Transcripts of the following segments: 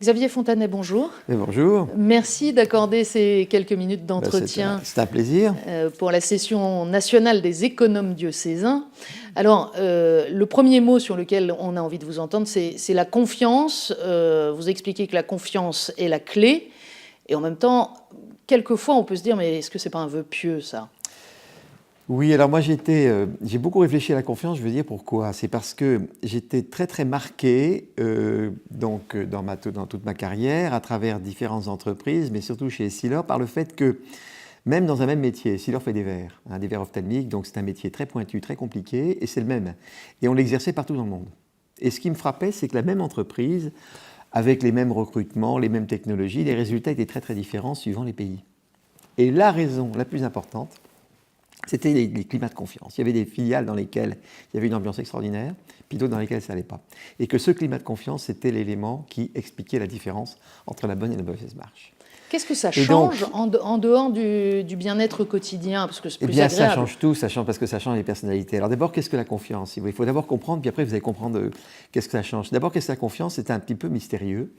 Xavier Fontanet, bonjour. Et bonjour. Merci d'accorder ces quelques minutes d'entretien C'est un plaisir. pour la session nationale des économes diocésains. Alors, le premier mot sur lequel on a envie de vous entendre, c'est la confiance. Vous expliquez que la confiance est la clé. Et en même temps, quelquefois, on peut se dire, mais est-ce que c'est pas un vœu pieux, ça ? Oui, alors moi j'ai beaucoup réfléchi à la confiance, je veux dire pourquoi. C'est parce que j'étais très très marqué dans toute ma carrière, à travers différentes entreprises, mais surtout chez Essilor, par le fait que même dans un même métier, Essilor fait des verres ophtalmiques, donc c'est un métier très pointu, très compliqué, et c'est le même. Et on l'exerçait partout dans le monde. Et ce qui me frappait, c'est que la même entreprise, avec les mêmes recrutements, les mêmes technologies, les résultats étaient très très différents suivant les pays. Et la raison la plus importante, c'était les climats de confiance. Il y avait des filiales dans lesquelles il y avait une ambiance extraordinaire, puis d'autres dans lesquelles ça n'allait pas. Et que ce climat de confiance, c'était l'élément qui expliquait la différence entre la bonne et la mauvaise marche. Qu'est-ce que ça change en dehors du bien-être quotidien, parce que c'est plus agréable. Ça change tout, parce que ça change les personnalités. Alors d'abord, qu'est-ce que la confiance ? Il faut d'abord comprendre, puis après vous allez comprendre qu'est-ce que ça change. D'abord, qu'est-ce que la confiance ? C'est un petit peu mystérieux,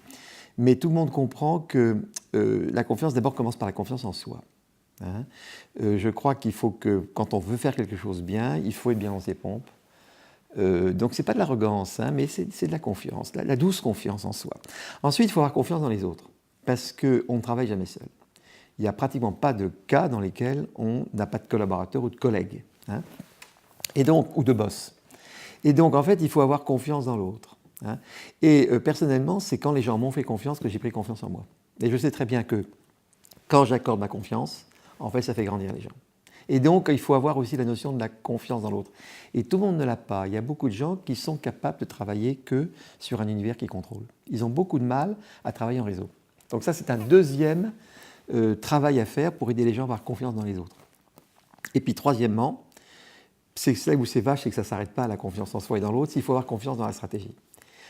mais tout le monde comprend que la confiance, d'abord, commence par la confiance en soi. Je crois qu'il faut que, quand on veut faire quelque chose bien, il faut être bien dans ses pompes. Donc ce n'est pas de l'arrogance, mais c'est de la confiance, la douce confiance en soi. Ensuite, il faut avoir confiance dans les autres, parce qu'on ne travaille jamais seul. Il n'y a pratiquement pas de cas dans lesquels on n'a pas de collaborateurs ou de collègues, et donc, ou de boss. Et donc, en fait, il faut avoir confiance dans l'autre. Et personnellement, c'est quand les gens m'ont fait confiance que j'ai pris confiance en moi. Et je sais très bien que quand j'accorde ma confiance, en fait, ça fait grandir les gens. Et donc, il faut avoir aussi la notion de la confiance dans l'autre. Et tout le monde ne l'a pas. Il y a beaucoup de gens qui sont capables de travailler que sur un univers qu'ils contrôlent. Ils ont beaucoup de mal à travailler en réseau. Donc ça, c'est un deuxième travail à faire pour aider les gens à avoir confiance dans les autres. Et puis, troisièmement, c'est là où c'est vache, c'est que ça ne s'arrête pas à la confiance en soi et dans l'autre, il faut avoir confiance dans la stratégie.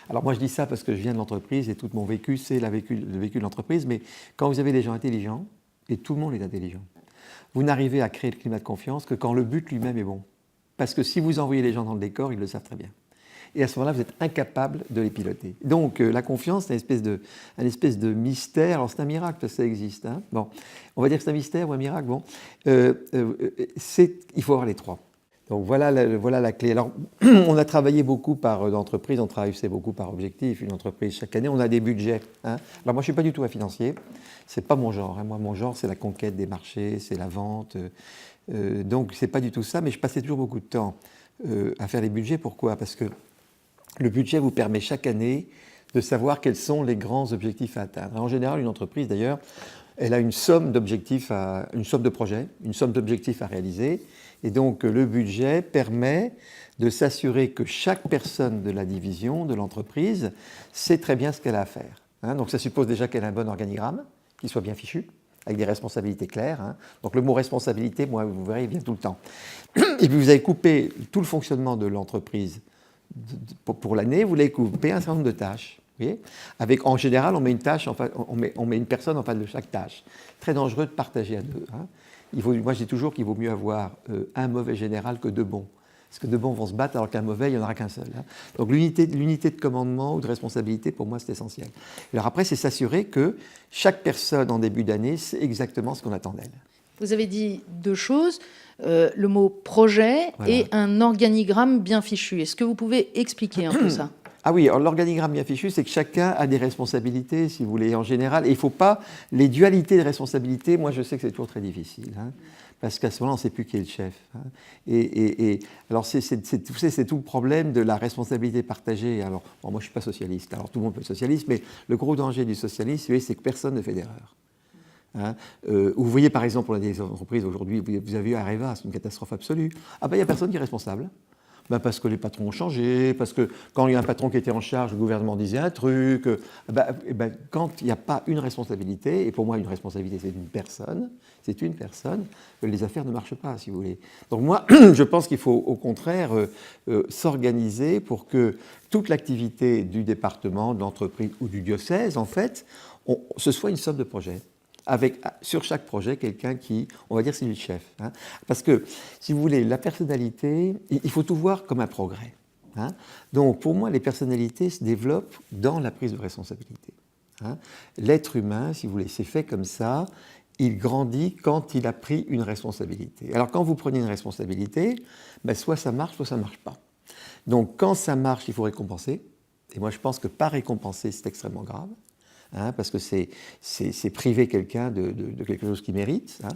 Alors moi, je dis ça parce que je viens de l'entreprise et tout mon vécu, c'est le vécu de l'entreprise. Mais quand vous avez des gens intelligents, et tout le monde est intelligent, vous n'arrivez à créer le climat de confiance que quand le but lui-même est bon. Parce que si vous envoyez les gens dans le décor, ils le savent très bien. Et à ce moment-là, vous êtes incapable de les piloter. Donc la confiance, c'est une espèce de mystère. Alors c'est un miracle parce que ça existe. Bon, on va dire que c'est un mystère ou un miracle. Bon, il faut avoir les trois. Donc voilà la clé. Alors on a travaillé beaucoup d'entreprises, on travaille beaucoup par objectif. Une entreprise chaque année, on a des budgets. Alors moi, je ne suis pas du tout un financier. C'est pas mon genre. Moi, mon genre, c'est la conquête des marchés, c'est la vente. Donc c'est pas du tout ça. Mais je passais toujours beaucoup de temps à faire les budgets. Pourquoi ? Parce que le budget vous permet chaque année de savoir quels sont les grands objectifs à atteindre. En général, une entreprise, d'ailleurs, elle a une somme de projets, une somme d'objectifs à réaliser. Et donc, le budget permet de s'assurer que chaque personne de la division, de l'entreprise, sait très bien ce qu'elle a à faire. Donc, ça suppose déjà qu'elle a un bon organigramme, qu'il soit bien fichu, avec des responsabilités claires. Donc, le mot responsabilité, moi, vous verrez, il vient tout le temps. Et puis, vous avez coupé tout le fonctionnement de l'entreprise pour l'année, vous l'avez coupé un certain nombre de tâches. Avec, en général, on met une personne en face de chaque tâche. Très dangereux de partager à deux. Moi, je dis toujours qu'il vaut mieux avoir un mauvais général que deux bons. Parce que deux bons vont se battre alors qu'un mauvais, il n'y en aura qu'un seul. Donc l'unité de commandement ou de responsabilité, pour moi, c'est essentiel. Alors après, c'est s'assurer que chaque personne en début d'année sait exactement ce qu'on attend d'elle. Vous avez dit deux choses, le mot projet et un organigramme bien fichu. Est-ce que vous pouvez expliquer un peu ça ? Ah oui, alors l'organigramme bien fichu, c'est que chacun a des responsabilités, si vous voulez, en général. Et il ne faut pas... Les dualités de responsabilités, moi, je sais que c'est toujours très difficile. Parce qu'à ce moment-là, on ne sait plus qui est le chef. Alors, c'est tout le problème de la responsabilité partagée. Alors, moi, je ne suis pas socialiste. Alors, tout le monde peut être socialiste, mais le gros danger du socialisme, c'est que personne ne fait d'erreur. Vous voyez, par exemple, pour les entreprises aujourd'hui, vous avez vu Areva, c'est une catastrophe absolue. Ah ben, il n'y a personne qui est responsable. Parce que les patrons ont changé, parce que quand il y a un patron qui était en charge, le gouvernement disait un truc. Quand il n'y a pas une responsabilité, et pour moi une responsabilité c'est une personne, les affaires ne marchent pas, si vous voulez. Donc moi, je pense qu'il faut au contraire s'organiser pour que toute l'activité du département, de l'entreprise ou du diocèse, en fait, ce soit une somme de projets. Avec sur chaque projet quelqu'un qui, on va dire, c'est le chef. Parce que, si vous voulez, la personnalité, il faut tout voir comme un progrès. Donc, pour moi, les personnalités se développent dans la prise de responsabilité. hein. L'être humain, si vous voulez, c'est fait comme ça. Il grandit quand il a pris une responsabilité. Alors quand vous prenez une responsabilité, ben, soit ça marche ne marche pas. Donc quand ça marche, il faut récompenser. Et moi je pense que pas récompenser, c'est extrêmement grave. Hein, parce que c'est priver quelqu'un de quelque chose qu'il mérite. Hein.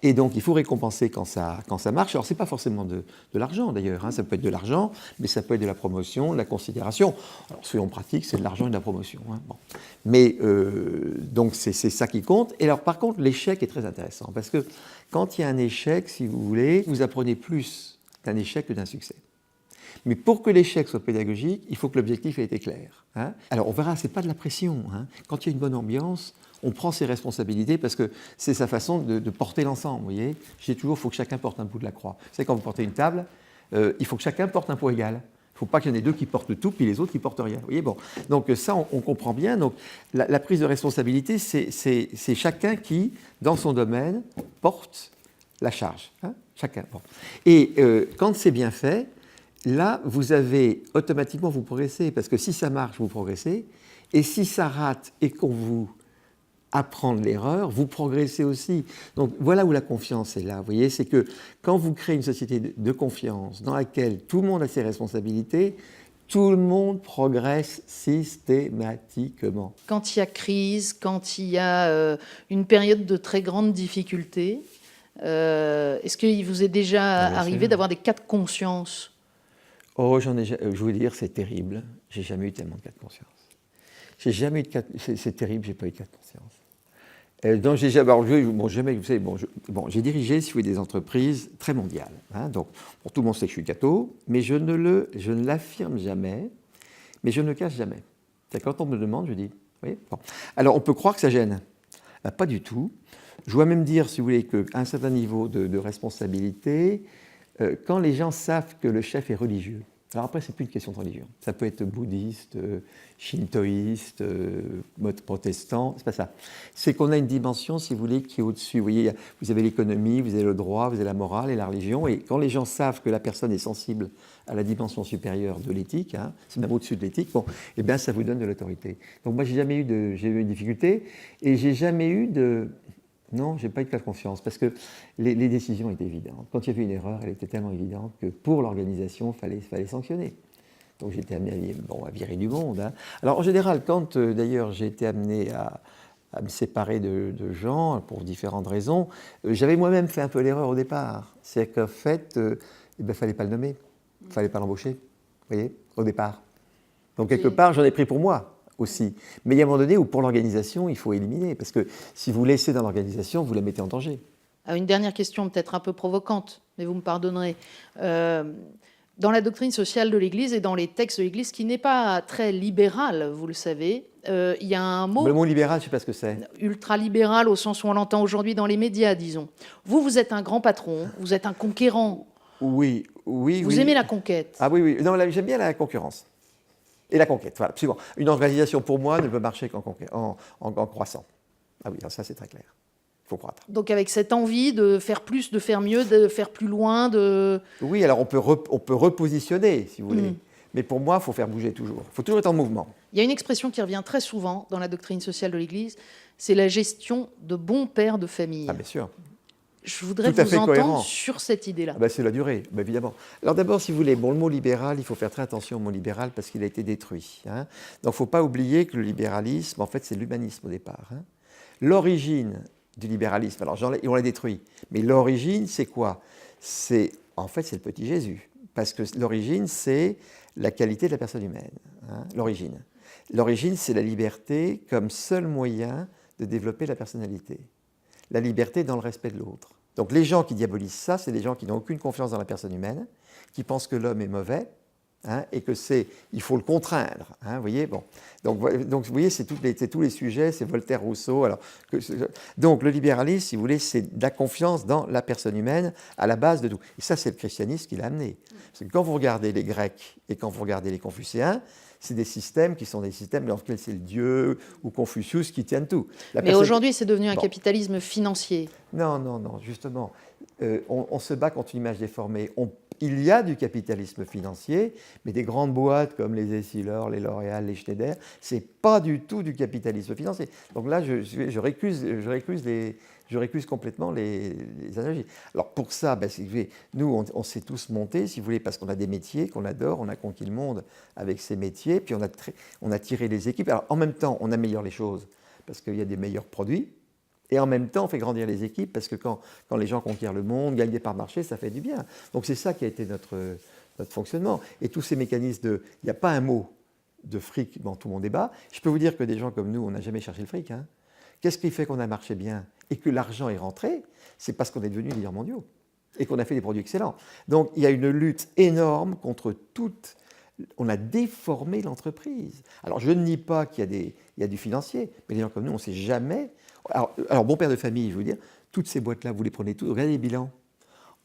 Et donc, il faut récompenser quand ça marche. Alors, ce n'est pas forcément de l'argent, d'ailleurs. Hein. Ça peut être de l'argent, mais ça peut être de la promotion, de la considération. Alors, soyons pratiques, c'est de l'argent et de la promotion. Hein. Bon. Mais, donc, c'est ça qui compte. Et alors, par contre, l'échec est très intéressant. Parce que quand il y a un échec, si vous voulez, vous apprenez plus d'un échec que d'un succès. Mais pour que l'échec soit pédagogique, il faut que l'objectif ait été clair. Hein. Alors on verra, ce n'est pas de la pression. Hein. Quand il y a une bonne ambiance, on prend ses responsabilités parce que c'est sa façon de porter l'ensemble. Vous voyez, je dis toujours, il faut que chacun porte un bout de la croix. Vous savez, quand vous portez une table, il faut que chacun porte un poids égal. Il ne faut pas qu'il y en ait deux qui portent tout, puis les autres qui ne portent rien. Vous voyez, bon. Donc ça, on comprend bien. Donc la prise de responsabilité, c'est chacun qui, dans son domaine, porte la charge. Hein. Chacun. Bon. Et quand c'est bien fait, là, vous avez automatiquement, vous progressez, parce que si ça marche, vous progressez, et si ça rate et qu'on vous apprend de l'erreur, vous progressez aussi. Donc voilà où la confiance est là, vous voyez, c'est que quand vous créez une société de confiance dans laquelle tout le monde a ses responsabilités, tout le monde progresse systématiquement. Quand il y a crise, quand il y a une période de très grande difficulté, est-ce qu'il vous est déjà arrivé d'avoir des cas de conscience ? Oh, je vais vous dire, c'est terrible. J'ai jamais eu tellement de cas de conscience. J'ai jamais eu de cas. C'est terrible, j'ai pas eu de cas de conscience. Donc j'ai jamais. Vous savez, j'ai dirigé, si vous voulez, des entreprises très mondiales. Hein, donc, pour tout le monde sait que je suis gâteau, mais je ne l'affirme jamais, mais je ne le cache jamais. Quand on me demande, je dis, oui. Bon. Alors, on peut croire que ça gêne. Ben, pas du tout. Je dois même dire, si vous voulez, qu'à un certain niveau de responsabilité. Quand les gens savent que le chef est religieux, alors après, c'est plus une question de religion. Ça peut être bouddhiste, shintoïste, protestant, c'est pas ça. C'est qu'on a une dimension, si vous voulez, qui est au-dessus. Vous voyez, vous avez l'économie, vous avez le droit, vous avez la morale et la religion. Et quand les gens savent que la personne est sensible à la dimension supérieure de l'éthique, hein, c'est même au-dessus de l'éthique, bon, eh bien, ça vous donne de l'autorité. Donc moi, j'ai eu une difficulté et j'ai jamais eu de... Non, je n'ai pas eu de cas de confiance, parce que les décisions étaient évidentes. Quand il y avait une erreur, elle était tellement évidente que pour l'organisation, il fallait sanctionner. Donc j'ai été amené à virer du monde. Hein. Alors en général, quand d'ailleurs j'ai été amené à me séparer de gens, pour différentes raisons, j'avais moi-même fait un peu l'erreur au départ. C'est qu'en fait, il ne fallait pas le nommer, il ne fallait pas l'embaucher, vous voyez, au départ. Donc quelque part, j'en ai pris pour moi. Aussi. Mais il y a un moment donné où pour l'organisation, il faut éliminer, parce que si vous laissez dans l'organisation, vous la mettez en danger. Une dernière question peut-être un peu provocante, mais vous me pardonnerez. Dans la doctrine sociale de l'Église et dans les textes de l'Église, qui n'est pas très libéral, vous le savez, il y a un mot... Le mot libéral, je ne sais pas ce que c'est. Ultra-libéral au sens où on l'entend aujourd'hui dans les médias, disons. Vous êtes un grand patron, vous êtes un conquérant. Oui. Vous aimez la conquête. Ah oui. Non, j'aime bien la concurrence. Et la conquête, voilà, absolument. Une organisation, pour moi, ne peut marcher qu'en croissant. Ah oui, ça c'est très clair. Il faut croître. Donc avec cette envie de faire plus, de faire mieux, de faire plus loin, de... Oui, alors on peut repositionner, si vous voulez. Mais pour moi, il faut faire bouger toujours. Il faut toujours être en mouvement. Il y a une expression qui revient très souvent dans la doctrine sociale de l'Église, c'est la gestion de bons pères de famille. Ah bien sûr. Je voudrais vous entendre sur cette idée-là. C'est la durée, évidemment. Alors d'abord, si vous voulez, le mot libéral, il faut faire très attention au mot libéral parce qu'il a été détruit. Hein. Donc il ne faut pas oublier que le libéralisme, en fait, c'est l'humanisme au départ. Hein. L'origine du libéralisme, alors on l'a détruit, mais l'origine, c'est quoi? En fait, c'est le petit Jésus. Parce que l'origine, c'est la qualité de la personne humaine. Hein. L'origine, c'est la liberté comme seul moyen de développer la personnalité. La liberté dans le respect de l'autre. Donc les gens qui diabolisent ça, c'est des gens qui n'ont aucune confiance dans la personne humaine, qui pensent que l'homme est mauvais, hein, et il faut le contraindre. Hein, vous voyez, bon. Donc vous voyez, c'est tous les sujets, c'est Voltaire, Rousseau. Donc le libéralisme, si vous voulez, c'est de la confiance dans la personne humaine à la base de tout. Et ça, c'est le christianisme qui l'a amené. Parce que quand vous regardez les Grecs et quand vous regardez les Confucéens, c'est des systèmes qui sont des systèmes dans lesquels c'est le Dieu ou Confucius qui tiennent tout. Mais aujourd'hui, c'est devenu un capitalisme financier. Non, justement. On se bat contre une image déformée. On il y a du capitalisme financier, mais des grandes boîtes comme les Essilor, les L'Oréal, les Schneider, ce n'est pas du tout du capitalisme financier. Donc là, je récuse complètement les analogies. Alors pour ça, ben, nous, on s'est tous montés, si vous voulez, parce qu'on a des métiers qu'on adore, on a conquis le monde avec ces métiers, puis on a tiré les équipes. Alors en même temps, on améliore les choses, parce qu'il y a des meilleurs produits, et en même temps, on fait grandir les équipes, parce que quand les gens conquièrent le monde, gagnent des parts de marché, ça fait du bien. Donc c'est ça qui a été notre fonctionnement. Et tous ces mécanismes il n'y a pas un mot de fric dans tout mon débat. Je peux vous dire que des gens comme nous, on n'a jamais cherché le fric. Hein. Qu'est-ce qui fait qu'on a marché bien et que l'argent est rentré? C'est parce qu'on est devenus leaders mondiaux et qu'on a fait des produits excellents. Donc il y a une lutte énorme contre toute... On a déformé l'entreprise. Alors je ne nie pas qu'il y a du financier, mais les gens comme nous, on ne sait jamais... Alors, bon père de famille, je veux dire, toutes ces boîtes-là, vous les prenez toutes, regardez les bilans.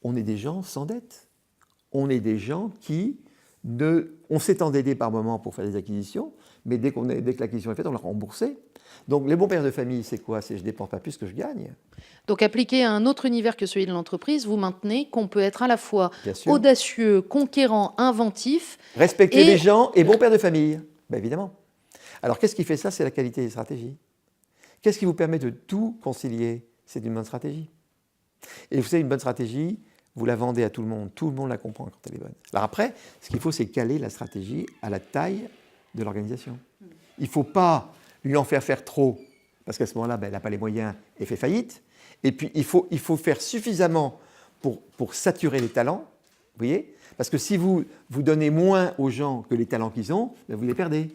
On est des gens sans dette. On est des gens qui... On s'est endetté par moment pour faire des acquisitions, mais dès que l'acquisition est faite, on l'a remboursé. Donc les bons pères de famille, c'est quoi? C'est je ne dépense pas plus que je gagne. Donc appliqué à un autre univers que celui de l'entreprise, vous maintenez qu'on peut être à la fois audacieux, conquérant, inventif... Respecter les gens et bon père de famille, ben évidemment. Alors qu'est-ce qui fait ça? C'est la qualité des stratégies. Qu'est-ce qui vous permet de tout concilier? C'est une bonne stratégie. Et vous savez, une bonne stratégie, vous la vendez à tout le monde la comprend quand elle est bonne. Alors après, ce qu'il faut, c'est caler la stratégie à la taille de l'organisation. Il ne faut pas lui en faire trop, parce qu'à ce moment-là, ben, elle n'a pas les moyens et fait faillite. Et puis, il faut faire suffisamment pour saturer les talents, vous voyez? Parce que si vous donnez moins aux gens que les talents qu'ils ont, ben, vous les perdez.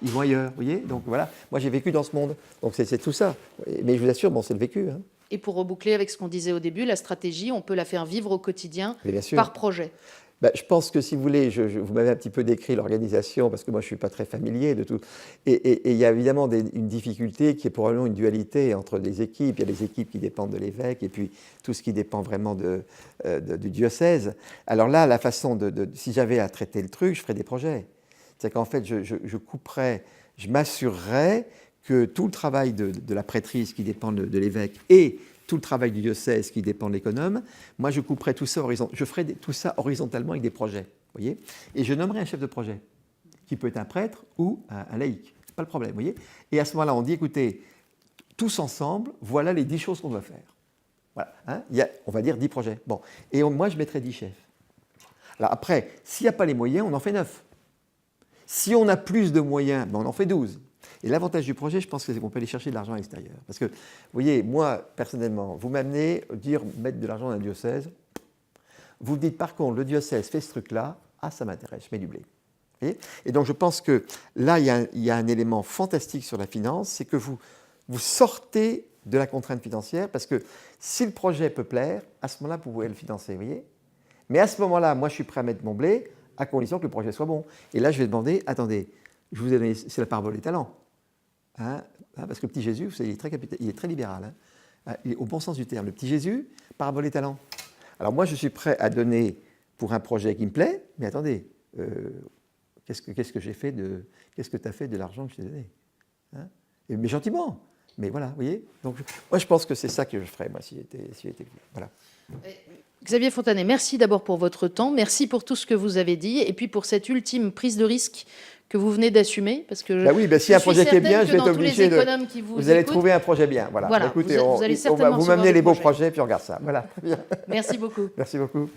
Ils vont ailleurs, vous voyez? Donc voilà, moi j'ai vécu dans ce monde, donc c'est tout ça. Mais je vous assure, bon, c'est le vécu. Hein. Et pour reboucler avec ce qu'on disait au début, la stratégie, on peut la faire vivre au quotidien par projet. Ben, je pense que si vous voulez, vous m'avez un petit peu décrit l'organisation, parce que moi je ne suis pas très familier de tout. Et il y a évidemment une difficulté qui est probablement une dualité entre les équipes. Il y a les équipes qui dépendent de l'évêque et puis tout ce qui dépend vraiment du diocèse. Alors là, la façon si j'avais à traiter le truc, je ferais des projets. C'est qu'en fait, je m'assurerais que tout le travail de la prêtrise qui dépend de l'évêque et tout le travail du diocèse qui dépend de l'économe, moi je couperais tout ça je ferais tout ça horizontalement avec des projets, voyez. Et je nommerais un chef de projet, qui peut être un prêtre ou un laïc, c'est pas le problème, voyez. Et à ce moment-là, on dit, écoutez, tous ensemble, voilà les 10 choses qu'on doit faire. Voilà, hein, on va dire 10 projets. Bon, et moi je mettrais 10 chefs. Alors après, s'il n'y a pas les moyens, on en fait 9. Si on a plus de moyens, ben on en fait 12. Et l'avantage du projet, je pense que c'est qu'on peut aller chercher de l'argent à l'extérieur. Parce que, vous voyez, moi, personnellement, vous m'amenez mettre de l'argent dans un diocèse, vous me dites, par contre, le diocèse fait ce truc-là, ah, ça m'intéresse, je mets du blé. Et donc, je pense que là, il y a un élément fantastique sur la finance, c'est que vous sortez de la contrainte financière, parce que si le projet peut plaire, à ce moment-là, vous pouvez le financer, vous voyez. Mais à ce moment-là, moi, je suis prêt à mettre mon blé, à condition que le projet soit bon. Et là, je vais demander, attendez, je vous ai donné, c'est la parabole des talents. Hein, parce que le petit Jésus, vous savez, il est très libéral. Hein, il est au bon sens du terme. Le petit Jésus, parabole des talents. Alors moi, je suis prêt à donner pour un projet qui me plaît, mais attendez, qu'est-ce que j'ai fait qu'est-ce que tu as fait de l'argent que je t'ai donné, hein? Mais gentiment. Mais voilà, vous voyez. Donc, moi, je pense que c'est ça que je ferais, moi, si j'étais vous. Voilà. Xavier Fontanet, merci d'abord pour votre temps, merci pour tout ce que vous avez dit, et puis pour cette ultime prise de risque que vous venez d'assumer, parce que oui, si un projet qui est bien, je vais être obligé vous allez trouver un projet bien. Voilà. Écoutez, vous m'amenez les beaux projets, puis on regarde ça. Voilà. Merci beaucoup. Merci beaucoup.